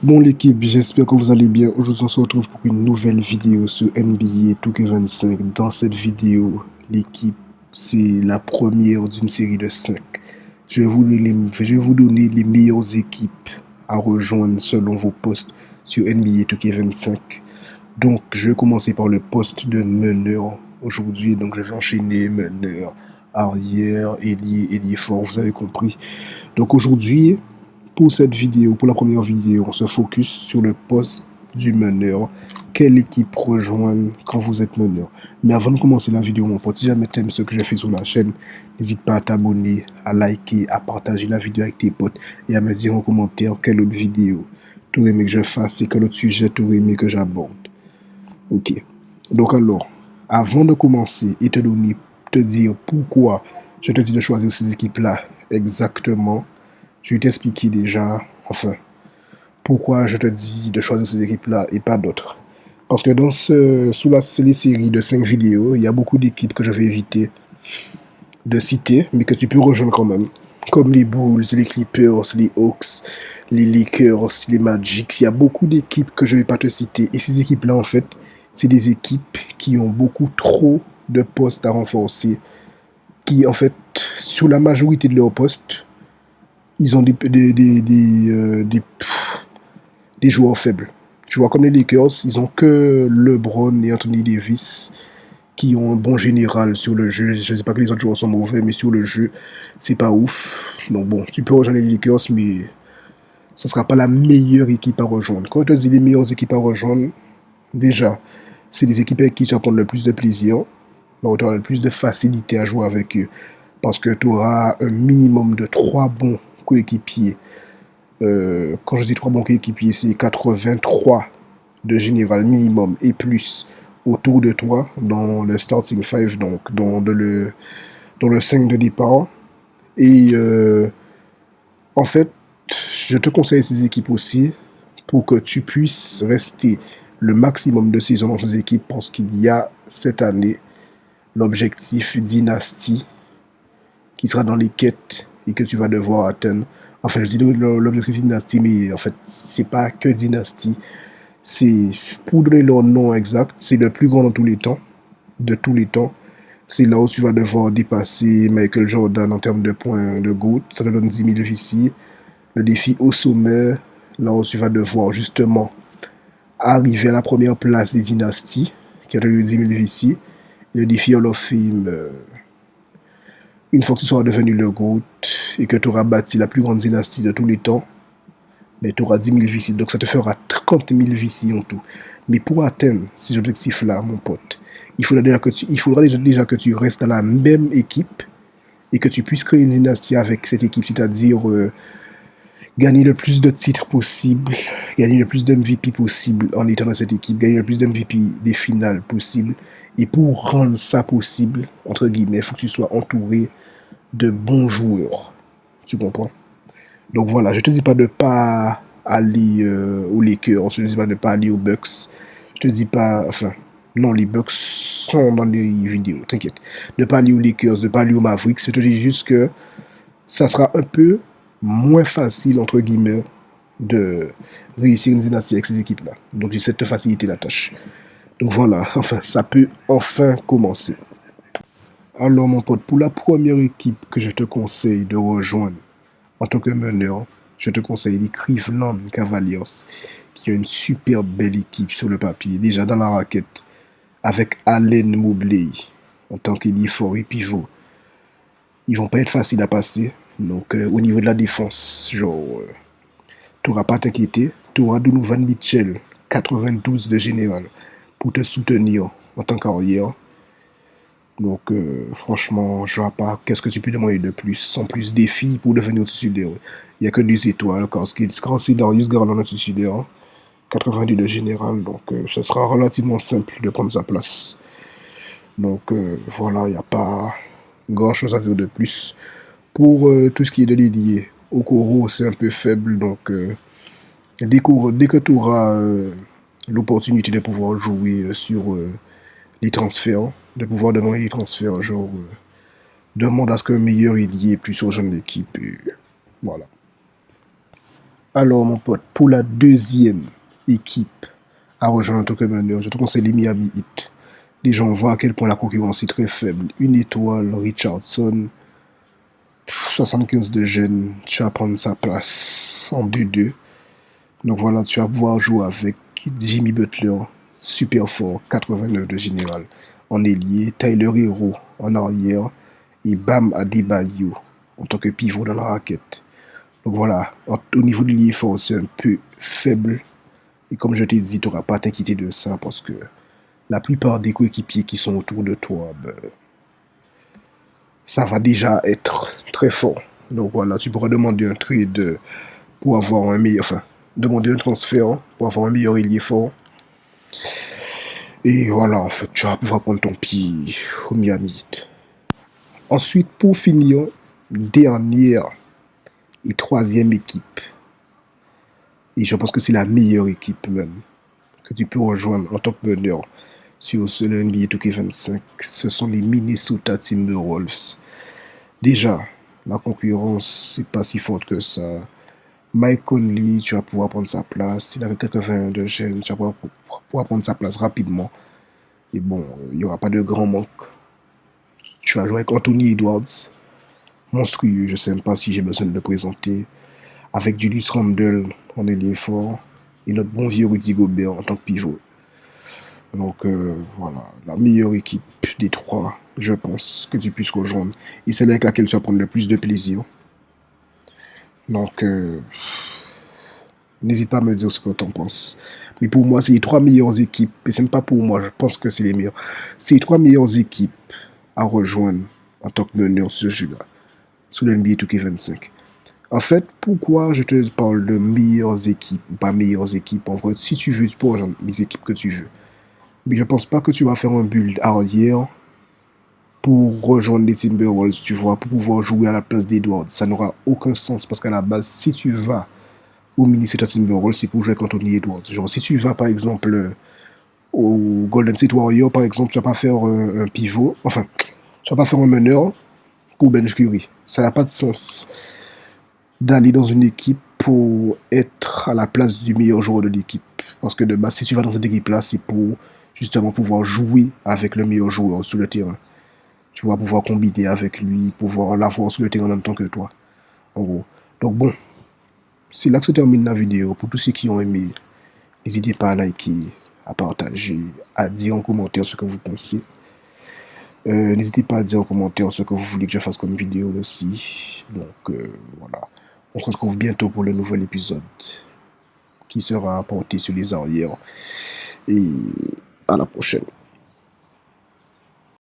Bon l'équipe, j'espère que vous allez bien. Aujourd'hui on se retrouve pour une nouvelle vidéo sur NBA 2K25. Dans cette vidéo, l'équipe, c'est la première d'une série de 5. Je vais vous donner les meilleures équipes à rejoindre selon vos postes sur NBA 2K25. Donc je vais commencer par le poste de meneur aujourd'hui. Donc je vais enchaîner meneur, arrière, ailier fort, vous avez compris. Donc aujourd'hui, pour cette vidéo, pour la première vidéo, on se focus sur le poste du meneur. Quelle équipe rejoindre quand vous êtes meneur? Mais avant de commencer la vidéo, mon pote, si jamais t'aimes ce que j'ai fait sur la chaîne, n'hésite pas à t'abonner, à liker, à partager la vidéo avec tes potes et à me dire en commentaire quelle autre vidéo t'aurais aimé que je fasse et quel autre sujet t'aurais aimé que j'aborde. Ok. Donc alors, avant de commencer et te dire pourquoi je te dis de choisir ces équipes-là exactement, je vais t'expliquer déjà, enfin, pourquoi je te dis de choisir ces équipes-là et pas d'autres. Parce que sous les séries de 5 vidéos, il y a beaucoup d'équipes que je vais éviter de citer, mais que tu peux rejoindre quand même. Comme les Bulls, les Clippers, les Hawks, les Lakers, les Magic. Il y a beaucoup d'équipes que je ne vais pas te citer. Et ces équipes-là, en fait, c'est des équipes qui ont beaucoup trop de postes à renforcer. Qui, en fait, sur la majorité de leurs postes, ils ont des joueurs faibles. Tu vois, comme les Lakers, ils ont que LeBron et Anthony Davis qui ont un bon général sur le jeu. Je ne sais pas que les autres joueurs sont mauvais, mais sur le jeu, c'est pas ouf. Donc bon, tu peux rejoindre les Lakers, mais ça sera pas la meilleure équipe à rejoindre. Quand je te dis les meilleures équipes à rejoindre, déjà, c'est des équipes avec qui tu vas prendre le plus de plaisir. Donc tu auras le plus de facilité à jouer avec eux. Parce que tu auras un minimum de 3 bons coéquipiers. Quand je dis 3 bons coéquipiers, c'est 83 de général minimum et plus autour de toi dans le starting 5, donc dans le 5 de départ. Et en fait, je te conseille ces équipes aussi pour que tu puisses rester le maximum de saison dans ces équipes parce qu'il y a cette année l'objectif dynastie qui sera dans les quêtes et que tu vas devoir atteindre. Enfin, je dis l'objectif dynastie, mais en fait, c'est pas que dynastie. C'est, pour donner leur nom exact, c'est le plus grand de tous les temps. De tous les temps. C'est là où tu vas devoir dépasser Michael Jordan en termes de points de GOAT. Ça te donne 10 000 VC. Le défi au sommet, là où tu vas devoir justement arriver à la première place des dynasties, qui a donné 10 000 VC. Le défi Hall of Fame, une fois que tu seras devenu le GOAT et que tu auras bâti la plus grande dynastie de tous les temps, mais tu auras 10 000 VC. Donc ça te fera 30 000 VC en tout. Mais pour atteindre ces objectifs-là, mon pote, il faudra déjà que tu restes dans la même équipe et que tu puisses créer une dynastie avec cette équipe, c'est-à-dire gagner le plus de titres possible, gagner le plus d'MVP possible en étant dans cette équipe, gagner le plus d'MVP des finales possible. Et pour rendre ça possible, entre guillemets, il faut que tu sois entouré de bons joueurs. Tu comprends? Donc voilà, je te dis pas de pas aller aux Lakers, je te dis pas de pas aller aux Bucks, je te dis pas, enfin, non, les Bucks sont dans les vidéos, t'inquiète. De pas aller aux Lakers, de pas aller aux Mavericks, je te dis juste que ça sera un peu moins facile, entre guillemets, de réussir une dynastie avec ces équipes-là. Donc j'essaie de te faciliter la tâche. Donc voilà, enfin, ça peut enfin commencer. Alors mon pote, pour la première équipe que je te conseille de rejoindre, en tant que meneur, je te conseille les Cleveland Cavaliers, qui ont une super belle équipe sur le papier, déjà dans la raquette, avec Allen Mobley en tant qu'ailier fort et pivot. Ils vont pas être faciles à passer. Donc au niveau de la défense, genre, tu n'auras pas à t'inquiéter. Tu auras Donovan Mitchell, 92 de général, pour te soutenir en tant qu'arrière. Donc, franchement, je vois pas qu'est-ce que tu peux demander de plus, sans plus défi pour devenir titulaire. Il n'y a que des étoiles. Quand c'est Darius Garland titulaire, 82 de général, donc ce sera relativement simple de prendre sa place. Donc, voilà, il n'y a pas grand-chose à dire de plus. Pour tout ce qui est de l'ailier, Okoro, c'est un peu faible, donc dès que tu auras l'opportunité de pouvoir jouer sur les transferts, de pouvoir demander les transferts, genre, demande à ce qu'un meilleur ailier puisse rejoindre l'équipe, et voilà. Alors, mon pote, pour la deuxième équipe à rejoindre en tant que meneur, je te conseille les Miami Heat. Les gens voient à quel point la concurrence est très faible. Une étoile, Richardson, 75 de jeunes, tu vas prendre sa place en 2-2. Donc voilà, tu vas pouvoir jouer avec Jimmy Butler, super fort, 89 de général. En ailier, Tyler Hero en arrière et Bam Adebayo en tant que pivot dans la raquette. Donc voilà, au niveau de l'effort, c'est un peu faible. Et comme je t'ai dit, tu n'auras pas à t'inquiéter de ça parce que la plupart des coéquipiers qui sont autour de toi, ben, ça va déjà être très fort. Donc voilà, tu pourras demander un trade pour avoir un meilleur, enfin, demander un transfert pour avoir un meilleur ailier fort. Et voilà, en fait, tu vas pouvoir prendre ton pied au Miami Heat. Ensuite, pour finir, dernière et troisième équipe. Et je pense que c'est la meilleure équipe même que tu peux rejoindre en tant que meneur sur ce NBA 2K25. Ce sont les Minnesota Timberwolves. Déjà, la concurrence, c'est pas si forte que ça. Mike Conley, tu vas pouvoir prendre sa place. Il avait 81 de gêne, tu vas pouvoir prendre sa place rapidement. Et bon, il n'y aura pas de grand manque. Tu vas jouer avec Anthony Edwards, monstrueux, je ne sais même pas si j'ai besoin de le présenter. Avec Julius Randle en ailier fort. Et notre bon vieux Rudy Gobert en tant que pivot. Donc voilà, la meilleure équipe des trois, je pense, que tu puisses rejoindre. Et c'est avec laquelle tu vas prendre le plus de plaisir. Donc, n'hésite pas à me dire ce que tu en penses. Mais pour moi, c'est les trois meilleures équipes. Et ce n'est pas pour moi, je pense que c'est les meilleures. C'est les trois meilleures équipes à rejoindre en tant que meneur sur ce jeu-là. Sous l'NBA 2K25. En fait, pourquoi je te parle de meilleures équipes, pas meilleures équipes, en vrai, si tu veux, tu peux rejoindre les équipes que tu veux. Mais je pense pas que tu vas faire un build arrière pour rejoindre les Timberwolves, tu vois, pour pouvoir jouer à la place d'Edwards. Ça n'aura aucun sens parce qu'à la base, si tu vas au Minnesota Timberwolves, c'est pour jouer avec Anthony Edwards. Genre, si tu vas par exemple au Golden State Warriors, par exemple, tu vas pas faire un pivot, enfin, tu vas pas faire un meneur pour bench Curry. Ça n'a pas de sens d'aller dans une équipe pour être à la place du meilleur joueur de l'équipe. Parce que de base, si tu vas dans cette équipe-là, c'est pour justement pouvoir jouer avec le meilleur joueur sur le terrain. Tu vas pouvoir combiner avec lui, pouvoir l'avoir sur le terrain en même temps que toi. En gros. Donc bon, c'est là que se termine la vidéo. Pour tous ceux qui ont aimé, n'hésitez pas à liker, à partager, à dire en commentaire ce que vous pensez. N'hésitez pas à dire en commentaire ce que vous voulez que je fasse comme vidéo aussi. Donc voilà. On se retrouve bientôt pour le nouvel épisode qui sera porté sur les arrières. Et à la prochaine.